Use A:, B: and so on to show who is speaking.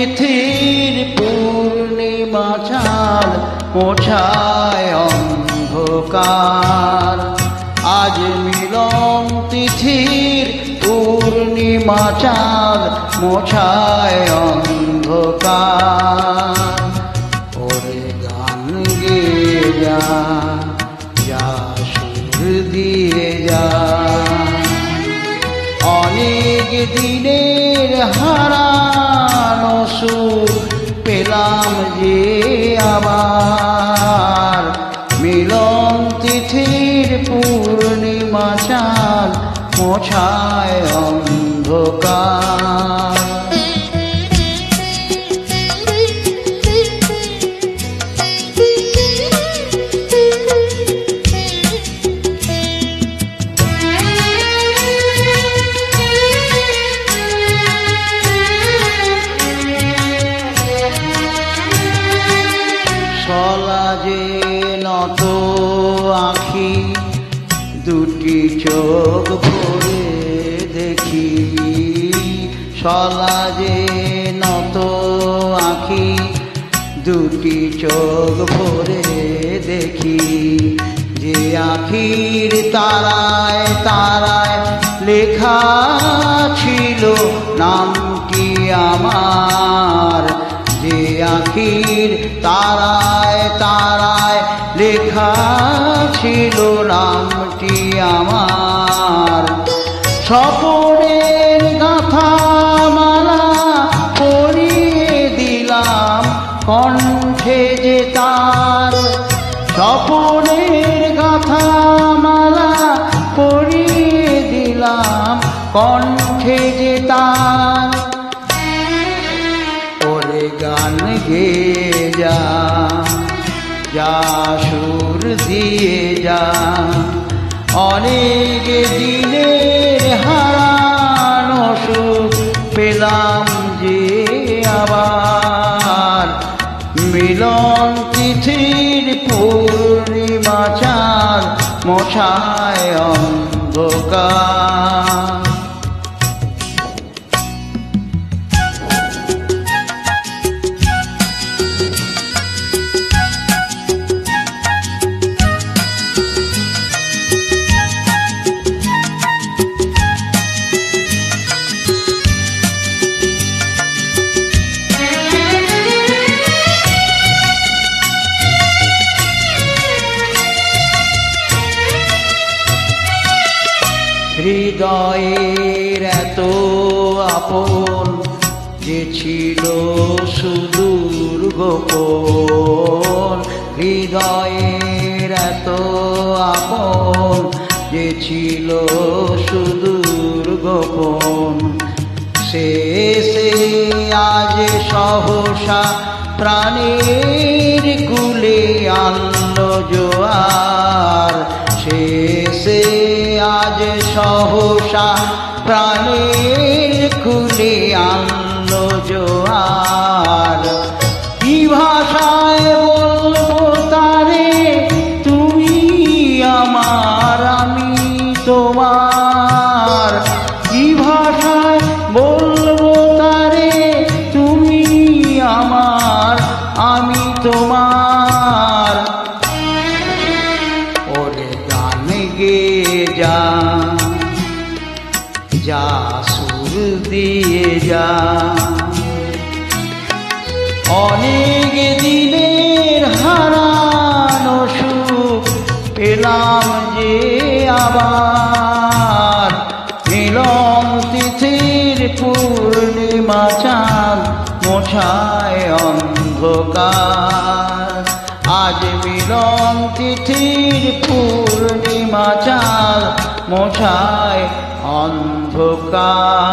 A: তিথির পূর্ণিমা চাঁদ মোছায় অন্ধকার। আজ মিলন তিথির পূর্ণিমা চাঁদ মোছায় অন্ধকার। ওরে গান গেয়ে যা, যা সুর দিয়ে যা, অনেক দিনের হারানো সুর পেলাম যে আবার। মিলন তিথির পূর্ণিমা চাঁদ মোছায় অন্ধকার। সলাজে নত আখি, দুটি চোখ ভরে দেখি। সলাজে নত আখি, দুটি চোখ ভরে দেখি। যে আখির তারায় তারায় লেখা ছিল নামটি আমার। যে আখির তারায় তারায় লেখা ছিল নামটি আমার। স্বপনের গাথা মালা পরিয়ে দিলাম কণ্ঠে যে তার। স্বপনের গাথা মালা পরিয়ে দিলাম কণ্ঠে যে তার। ওরে গান গেয়ে যা, যা সুর দিয়ে যা, অনেক দিনের হারানো সুখ পেলাম যে আবার। মিলন তিথির পূর্ণিমা চাঁদ মোছায় অন্ধকার। হৃদয়ের এত আপন যে ছিল সুদূর গোপন। হৃদয়ের এত আপন যে ছিল সুদূর গোপন। শেষে আজ সহসা প্রাণের কুলে আনলো জোয়ার। শেষে আজ সহসা প্রাণের কুলে আনলো জোয়ার। কি ভাষায় বলবো তারে তুমি আমার আমি তোমার। কি ভাষায় বলবো তারে তুমি আমার আমি তোমার। ওরে গান গেয়ে যা, যা সুর দিয়ে যা, অনেক দিনের হারানো সুখ পেলাম যে আবার। মিলন তিথির পূর্ণিমা চাঁদ মোছায় অন্ধকার। আজ মিলন তিথির পূর্ণিমা চাঁদ মোছায় অন্ধকার।